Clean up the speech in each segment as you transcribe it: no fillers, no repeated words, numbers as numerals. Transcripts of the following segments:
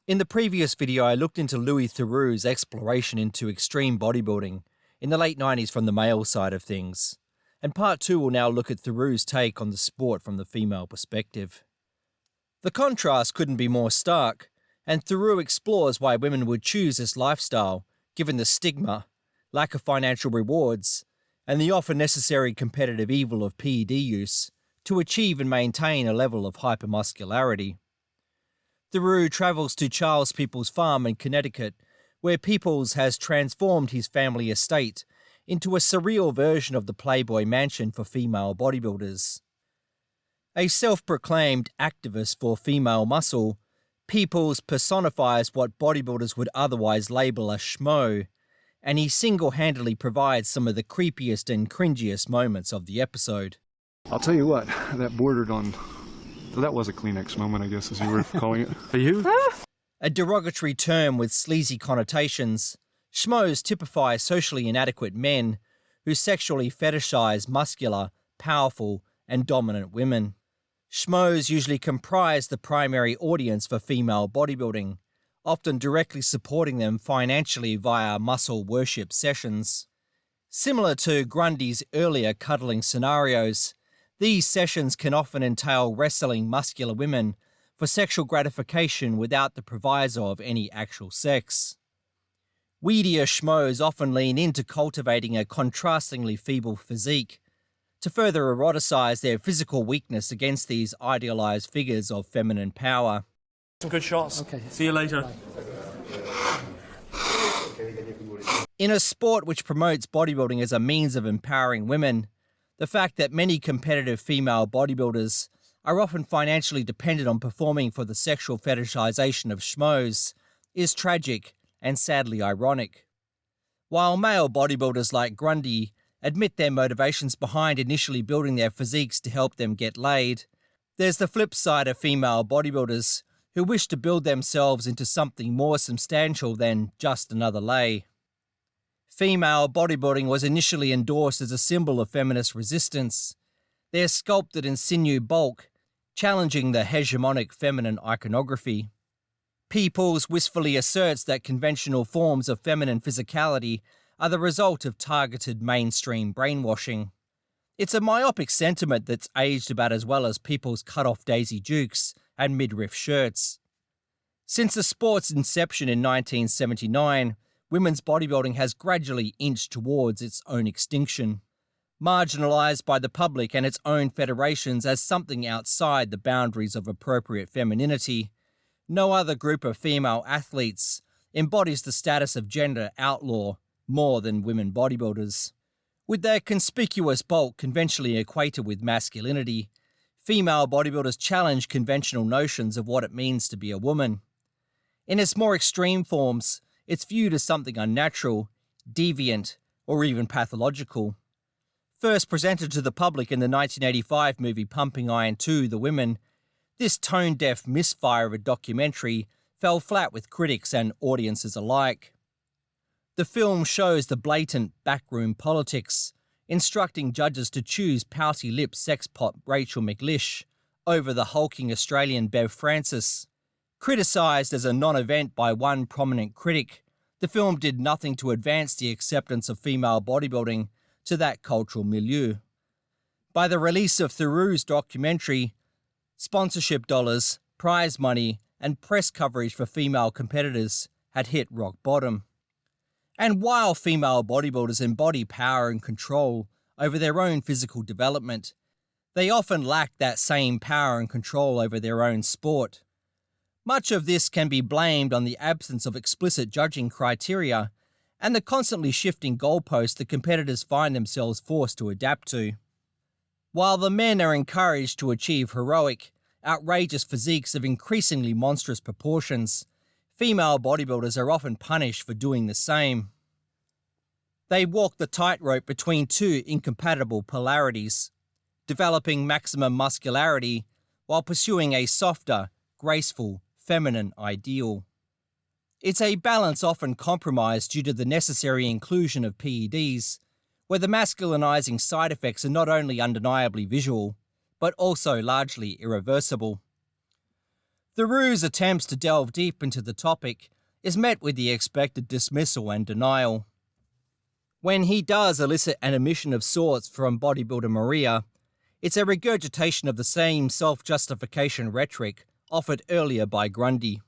In the previous video, I looked into Louis Theroux's exploration into extreme bodybuilding in the late 90s from the male side of things. And part 2 will now look at Theroux's take on the sport from the female perspective. The contrast couldn't be more stark, and Theroux explores why women would choose this lifestyle, given the stigma, lack of financial rewards, and the often necessary competitive evil of PED use to achieve and maintain a level of hypermuscularity. Theroux travels to Charles Peoples' farm in Connecticut, where Peoples has transformed his family estate into a surreal version of the Playboy Mansion for female bodybuilders. A self-proclaimed activist for female muscle, Peoples personifies what bodybuilders would otherwise label a schmo, and he single-handedly provides some of the creepiest and cringiest moments of the episode. I'll tell you what, that bordered on... That was a Kleenex moment, I guess, as you were calling it. For you? A derogatory term with sleazy connotations, schmos typify socially inadequate men who sexually fetishize muscular, powerful, and dominant women. Schmos usually comprise the primary audience for female bodybuilding, often directly supporting them financially via muscle worship sessions. Similar to Grundy's earlier cuddling scenarios, these sessions can often entail wrestling muscular women for sexual gratification without the proviso of any actual sex. Weedier schmos often lean into cultivating a contrastingly feeble physique to further eroticize their physical weakness against these idealized figures of feminine power. Some good shots. Okay. See you later. In a sport which promotes bodybuilding as a means of empowering women, the fact that many competitive female bodybuilders are often financially dependent on performing for the sexual fetishization of schmos is tragic and sadly ironic. While male bodybuilders like Grundy admit their motivations behind initially building their physiques to help them get laid, there's the flip side of female bodybuilders who wish to build themselves into something more substantial than just another lay. Female bodybuilding was initially endorsed as a symbol of feminist resistance, their sculpted in sinew bulk challenging the hegemonic feminine iconography. Peoples wistfully asserts that conventional forms of feminine physicality are the result of targeted mainstream brainwashing. It's a myopic sentiment that's aged about as well as Peoples' cut-off Daisy Dukes and midriff shirts. Since the sport's inception in 1979, women's bodybuilding has gradually inched towards its own extinction. Marginalized by the public and its own federations as something outside the boundaries of appropriate femininity, no other group of female athletes embodies the status of gender outlaw more than women bodybuilders. With their conspicuous bulk conventionally equated with masculinity, female bodybuilders challenge conventional notions of what it means to be a woman. In its more extreme forms, it's viewed as something unnatural, deviant, or even pathological. First presented to the public in the 1985 movie Pumping Iron 2: The Women, this tone-deaf misfire of a documentary fell flat with critics and audiences alike. The film shows the blatant backroom politics, instructing judges to choose pouty-lipped sexpot Rachel McLish over the hulking Australian Bev Francis. Criticised as a non-event by one prominent critic, the film did nothing to advance the acceptance of female bodybuilding to that cultural milieu. By the release of Theroux's documentary, sponsorship dollars, prize money, and press coverage for female competitors had hit rock bottom. And while female bodybuilders embody power and control over their own physical development, they often lack that same power and control over their own sport. Much of this can be blamed on the absence of explicit judging criteria and the constantly shifting goalposts the competitors find themselves forced to adapt to. While the men are encouraged to achieve heroic, outrageous physiques of increasingly monstrous proportions, female bodybuilders are often punished for doing the same. They walk the tightrope between two incompatible polarities, developing maximum muscularity while pursuing a softer, graceful, feminine ideal. It's a balance often compromised due to the necessary inclusion of PEDs, where the masculinizing side effects are not only undeniably visual, but also largely irreversible. Theroux's attempts to delve deep into the topic is met with the expected dismissal and denial. When he does elicit an admission of sorts from bodybuilder Maria, it's a regurgitation of the same self-justification rhetoric offered earlier by Grundy.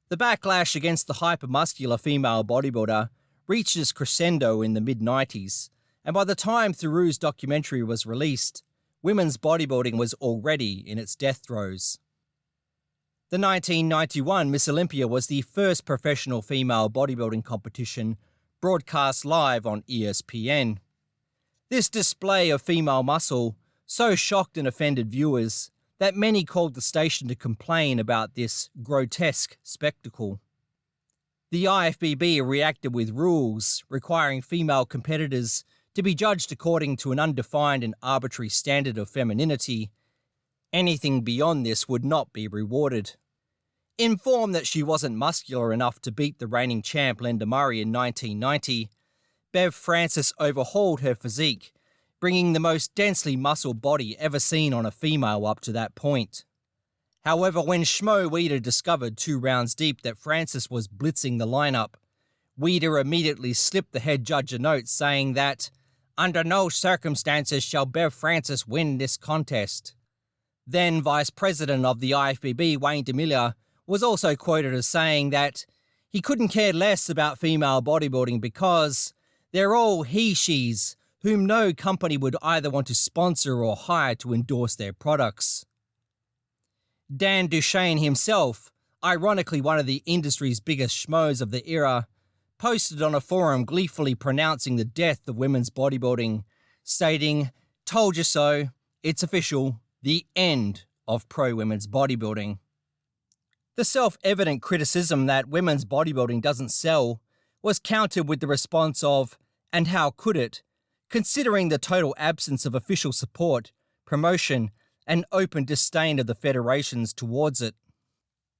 The backlash against the hypermuscular female bodybuilder reaches crescendo in the mid-90s, and by the time Theroux's documentary was released, women's bodybuilding was already in its death throes. The 1991 Miss Olympia was the first professional female bodybuilding competition broadcast live on ESPN. This display of female muscle so shocked and offended viewers that many called the station to complain about this grotesque spectacle. The IFBB reacted with rules requiring female competitors to be judged according to an undefined and arbitrary standard of femininity. Anything beyond this would not be rewarded. Informed that she wasn't muscular enough to beat the reigning champ Linda Murray in 1990, Bev Francis overhauled her physique, bringing the most densely muscled body ever seen on a female up to that point. However, when Schmo Weider discovered 2 rounds deep that Francis was blitzing the lineup, Weider immediately slipped the head judge a note saying that, "Under no circumstances shall Bev Francis win this contest." Then Vice President of the IFBB, Wayne DeMilla, was also quoted as saying that he couldn't care less about female bodybuilding because they're all he-shes whom no company would either want to sponsor or hire to endorse their products. Dan Duchesne himself, ironically one of the industry's biggest schmoes of the era, posted on a forum gleefully pronouncing the death of women's bodybuilding, stating, "Told you so, it's official, the end of pro-women's bodybuilding." The self-evident criticism that women's bodybuilding doesn't sell was countered with the response of, "And how could it, considering the total absence of official support, promotion, and open disdain of the federations towards it."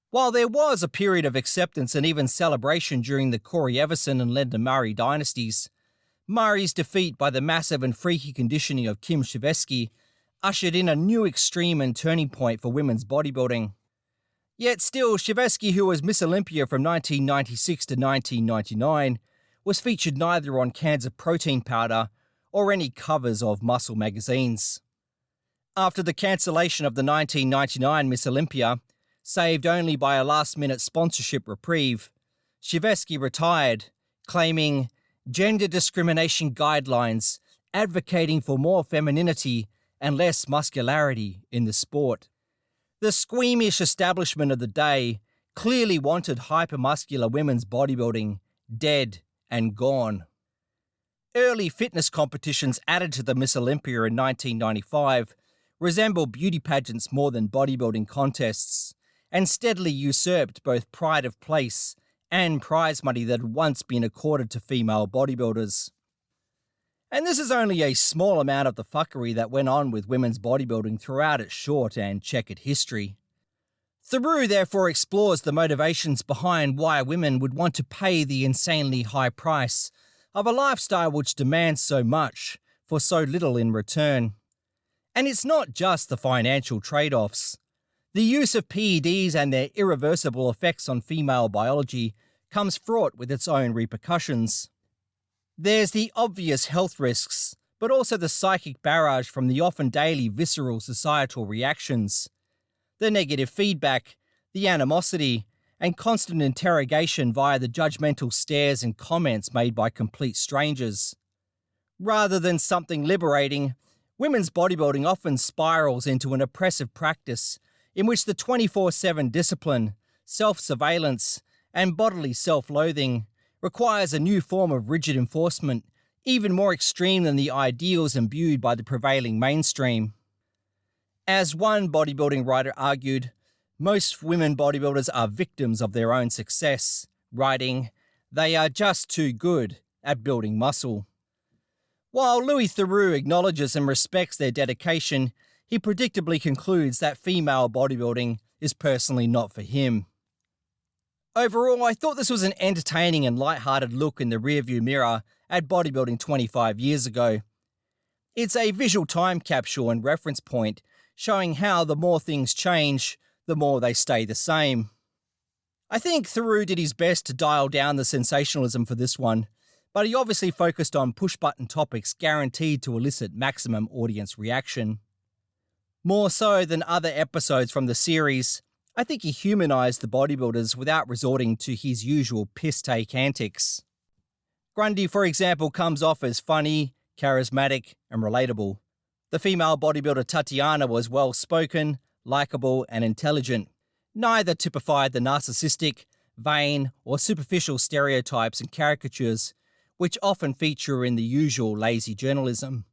While there was a period of acceptance and even celebration during the Corey Everson and Linda Murray dynasties, Murray's defeat by the massive and freaky conditioning of Kim Shevesky ushered in a new extreme and turning point for women's bodybuilding. Yet still, Shevesky, who was Miss Olympia from 1996 to 1999, was featured neither on cans of protein powder or any covers of muscle magazines. After the cancellation of the 1999 Miss Olympia, saved only by a last-minute sponsorship reprieve, Shevesky retired, claiming gender discrimination guidelines, advocating for more femininity and less muscularity in the sport. The squeamish establishment of the day clearly wanted hypermuscular women's bodybuilding dead and gone. Early fitness competitions added to the Miss Olympia in 1995 resembled beauty pageants more than bodybuilding contests, and steadily usurped both pride of place and prize money that had once been accorded to female bodybuilders. And this is only a small amount of the fuckery that went on with women's bodybuilding throughout its short and checkered history. Theroux therefore explores the motivations behind why women would want to pay the insanely high price of a lifestyle which demands so much for so little in return. And it's not just the financial trade-offs. The use of PEDs and their irreversible effects on female biology comes fraught with its own repercussions. There's the obvious health risks, but also the psychic barrage from the often daily visceral societal reactions, the negative feedback, the animosity, and constant interrogation via the judgmental stares and comments made by complete strangers. Rather than something liberating, women's bodybuilding often spirals into an oppressive practice in which the 24/7 discipline, self-surveillance, and bodily self-loathing requires a new form of rigid enforcement, even more extreme than the ideals imbued by the prevailing mainstream. As one bodybuilding writer argued, most women bodybuilders are victims of their own success, writing, "They are just too good at building muscle." While Louis Theroux acknowledges and respects their dedication, he predictably concludes that female bodybuilding is personally not for him. Overall, I thought this was an entertaining and light-hearted look in the rearview mirror at bodybuilding 25 years ago. It's a visual time capsule and reference point showing how the more things change, the more they stay the same. I think Theroux did his best to dial down the sensationalism for this one, but he obviously focused on push-button topics guaranteed to elicit maximum audience reaction. More so than other episodes from the series, I think he humanised the bodybuilders without resorting to his usual piss-take antics. Grundy, for example, comes off as funny, charismatic, and relatable. The female bodybuilder Tatiana was well-spoken, likeable, and intelligent. Neither typified the narcissistic, vain, or superficial stereotypes and caricatures which often feature in the usual lazy journalism.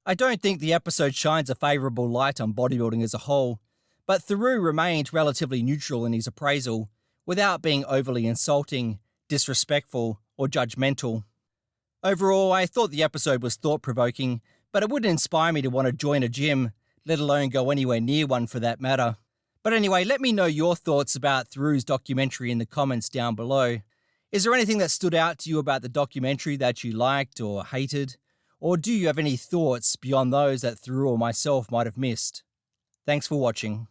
I don't think the episode shines a favourable light on bodybuilding as a whole, but Theroux remained relatively neutral in his appraisal without being overly insulting, disrespectful, or judgmental. Overall, I thought the episode was thought-provoking, but it wouldn't inspire me to want to join a gym, let alone go anywhere near one for that matter. But anyway, let me know your thoughts about Theroux's documentary in the comments down below. Is there anything that stood out to you about the documentary that you liked or hated? Or do you have any thoughts beyond those that Theroux or myself might have missed? Thanks for watching.